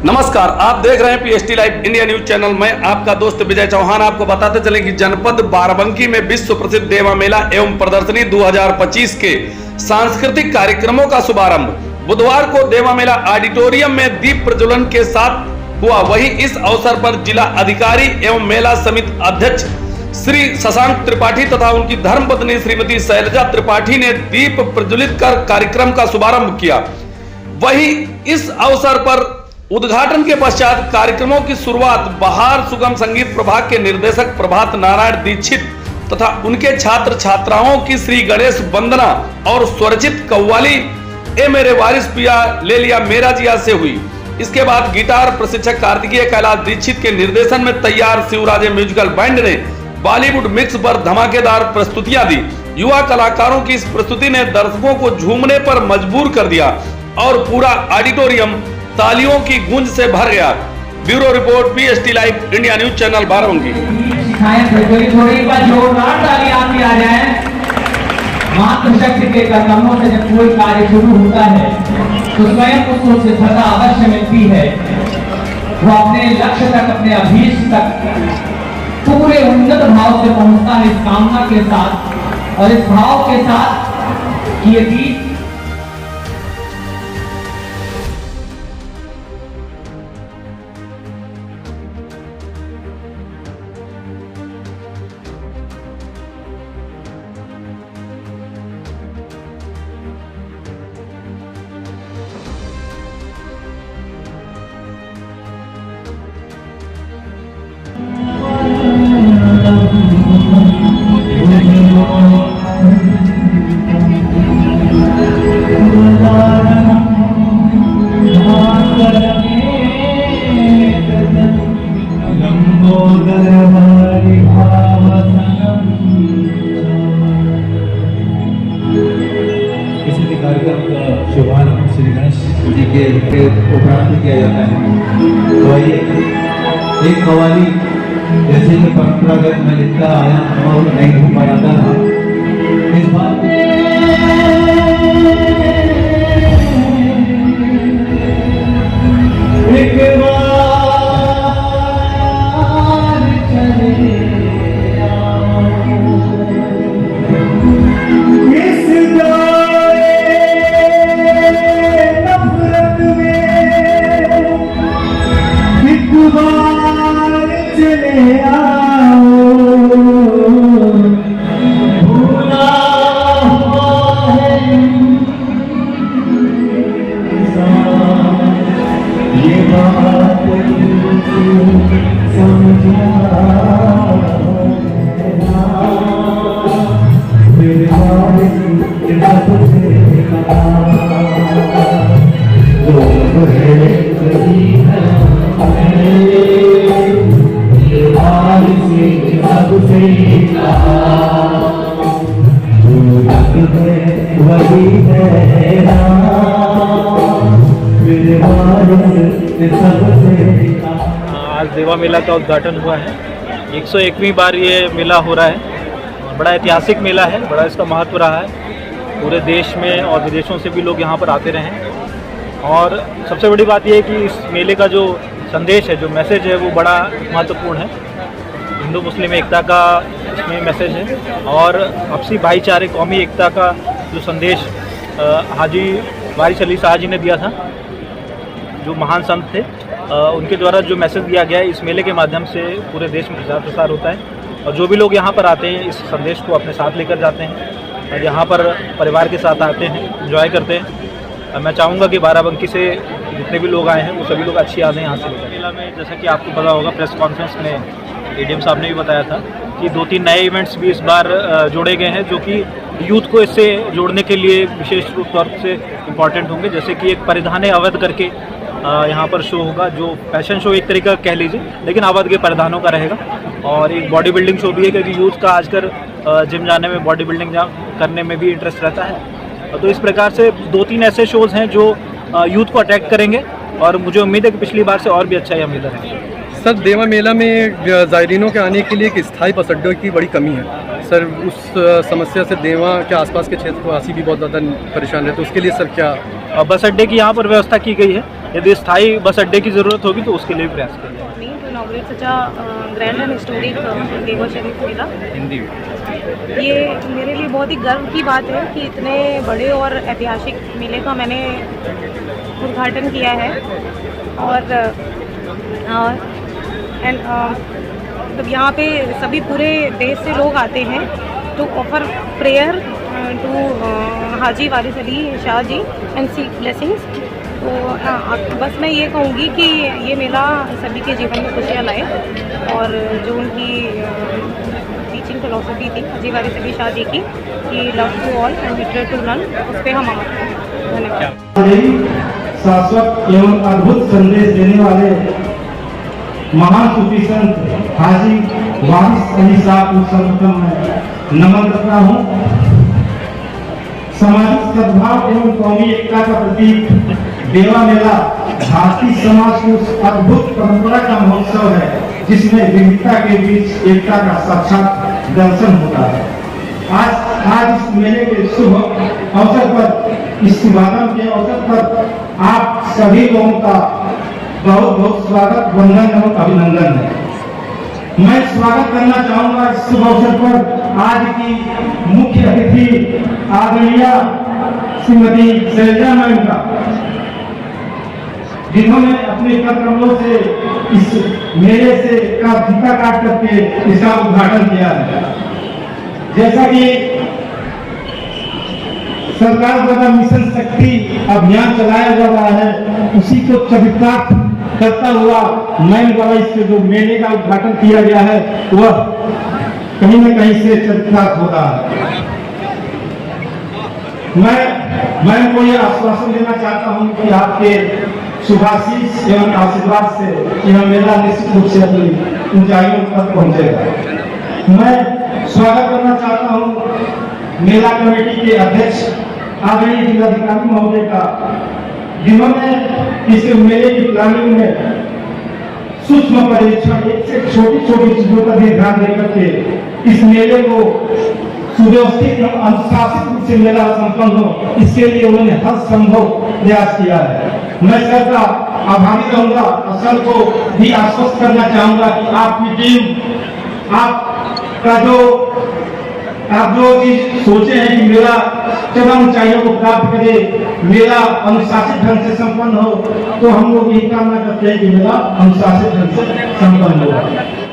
नमस्कार, आप देख रहे हैं PST live India news channel में। आपका दोस्त विजय चौहान आपको बताते चले कि जनपद बाराबंकी में विश्व प्रसिद्ध देवा मेला एवं प्रदर्शनी 2025 के सांस्कृतिक कार्यक्रमों का शुभारंभ बुधवार को देवा मेला ऑडिटोरियम में दीप प्रज्वलन के साथ हुआ। वहीं इस अवसर पर जिला अधिकारी एवं मेला समिति अध्यक्ष श्री शशांक त्रिपाठी तथा उनकी धर्मपत्नी श्रीमती शैलजा त्रिपाठी ने दीप प्रज्वलित कर कार्यक्रम का शुभारंभ किया। वहीं इस अवसर पर उद्घाटन के पश्चात कार्यक्रमों की शुरुआत बहार सुगम संगीत प्रभाग के निर्देशक प्रभात नारायण दीक्षित तथा उनके छात्र छात्राओं की श्री गणेश वंदना और स्वरचित कव्वाली ए मेरे वारिस पिया ले लिया मेरा जिया से हुई। इसके बाद गिटार प्रशिक्षक कार्तिकेय कैलाश दीक्षित के निर्देशन में तैयार शिवराजे म्यूजिकल बैंड ने बॉलीवुड मिक्स पर धमाकेदार प्रस्तुतियां दी। युवा कलाकारों की इस प्रस्तुति ने दर्शकों को झूमने पर मजबूर कर दिया और पूरा ऑडिटोरियम तालियों की गूंज से भर गया। Bureau report PST live India news channel Barabanki. मातृशक्ति के कदमों से जब कोई कार्य शुरू होता है तो स्वयं को उससे सदा अवश्य मिलती है। वो अपने लक्ष्य तक, अपने अभीष्ट तक पूरे उन्नत भाव से पहुंचता है, इस कामना के साथ और इस भाव के साथ कि ये गीत कार्यक्रम का शुभारंभ श्री गणेश जी के उपरांत किया जाता है। तो आइए एक कव्वाली जैसे कि परंपरागत मैं लिखता आया और नहीं हो पाया था, इस बात आज देवा मेला का उद्घाटन हुआ है। 101वीं बार ये मेला हो रहा है। बड़ा ऐतिहासिक मेला है, बड़ा इसका महत्व रहा है। पूरे देश में और विदेशों से भी लोग यहाँ पर आते रहे हैं। और सबसे बड़ी बात यह है कि इस मेले का जो संदेश है, जो मैसेज है, वो बड़ा महत्वपूर्ण है। हिंदू मुस्लिम एकता का इसमें मैसेज है और आपसी भाईचारे, कौमी एकता का जो संदेश हाजी वारिस अली शाह जी ने दिया था, जो महान संत थे, उनके द्वारा जो मैसेज दिया गया है, इस मेले के माध्यम से पूरे देश में प्रचार प्रसार होता है। और जो भी लोग यहाँ पर आते हैं इस संदेश को अपने साथ लेकर जाते हैं और यहाँ पर परिवार के साथ आते हैं, एंजॉय करते हैं। मैं चाहूँगा कि बाराबंकी से जितने भी लोग आए हैं वो सभी लोग अच्छी यादें यहाँ से लेकर। मेला में जैसा कि आपको पता होगा, प्रेस कॉन्फ्रेंस में एडीएम साहब ने भी बताया था कि 2-3 नए इवेंट्स भी इस बार जोड़े गए हैं, जो कि यूथ को इससे जोड़ने के लिए विशेष रूप तौर से इम्पॉर्टेंट होंगे। जैसे कि एक परिधान अवध करके यहाँ पर शो होगा, जो फैशन शो एक तरीका कह लीजिए, लेकिन अवध के परिधानों का रहेगा। और एक बॉडी बिल्डिंग शो भी है, क्योंकि यूथ का आजकल जिम जाने में, बॉडी बिल्डिंग करने में भी इंटरेस्ट रहता है। तो इस प्रकार से 2-3 ऐसे शोज़ हैं जो यूथ को अट्रैक्ट करेंगे और मुझे उम्मीद है कि पिछली बार से और भी अच्छा ये हम इधर हैं। सर, देवा मेला में ज़ायरीनों के आने के लिए एक स्थायी बस अड्डों की बड़ी कमी है सर। उस समस्या से देवा के आसपास के क्षेत्रवासी भी बहुत ज़्यादा परेशान रहते हैं, तो उसके लिए सर क्या बस अड्डे की यहाँ पर व्यवस्था की गई है। यदि स्थायी बस अड्डे की ज़रूरत होगी तो उसके लिए भी प्रयास करेंगे। to inaugurate such a grand and historic देवा शरीफ मेला। ये मेरे लिए बहुत ही गर्व की बात है कि इतने बड़े और ऐतिहासिक मेले का मैंने उद्घाटन किया है और मतलब यहाँ पे सभी पूरे देश से लोग आते हैं to offer prayer to Haji Waris Ali Shah ji and seek blessings. तो बस मैं ये कहूँगी कि ये मेला सभी के जीवन में खुशियाँ लाए और जो उनकी टीचिंग फिलोसफी थी हाजी वारिस अली शाह जी की कि love to all and hatred to none, उस पर हम अमर हैं। धन्यवाद। शाश्वत एवं अद्भुत संदेश देने वाले महान सूफी संत हाजी वारिस अली शाह को सर्वप्रथम मैं नमन करता हूँ। सामाजिक सद्भाव एवं कौमी एकता का प्रतीक देवा मेला भारतीय समाज की उस अद्भुत परंपरा का महोत्सव है जिसमें विविधता के बीच एकता का साक्षात दर्शन होता है। आज इस मेले के शुभ अवसर पर, इस शुभारंभ के अवसर पर आप सभी लोगों का बहुत बहुत स्वागत, वंदन एवं अभिनंदन है। मैं स्वागत करना चाहूंगा इस शुभ अवसर पर आज की मुख्य अतिथि आदरणीय श्रीमती शैलजा मैम का, जिन्होंने अपने कदमों से इस मेले से का फीता काट करके इसका उद्घाटन किया है। जैसा कि सरकार द्वारा मिशन शक्ति अभियान चलाया जा रहा है, उसी को चरितार्थ करता हुआ मैम द्वारा इसके जो मेले का उद्घाटन किया गया है वह कहीं न कहीं से चरितार्थ हो रहा है। मैं मैम को यह आश्वासन देना चाहता हूं कि आपके शुभाशीष एवं आशीर्वाद से यह मेला निश्चित रूप से अपनी ऊंचाइयों तक पहुंचेगा। मैं स्वागत करना चाहता हूं मेला कमेटी के अध्यक्ष आदरणीय जिलाधिकारी महोदय का, जिन्होंने इस मेले की प्लानिंग में सूक्ष्म पर्यवेक्षण, एक से छोटी छोटी चीजों पर भी ध्यान देकर के इस मेले को सुव्यवस्थित एवं अनुशासित रूप से मेला संपन्न हो, इसके लिए उन्होंने हर संभव प्रयास किया है। मैं सर का आभारी रहूंगा और सर को भी आश्वस्त करना चाहूंगा कि आपकी टीम, आप जो चीज सोचे हैं कि मेला चरम ऊंचाइयों को प्राप्त करे, मेला अनुशासित ढंग से संपन्न हो, तो हम लोग यही कामना करते हैं कि मेला अनुशासित ढंग से संपन्न होगा।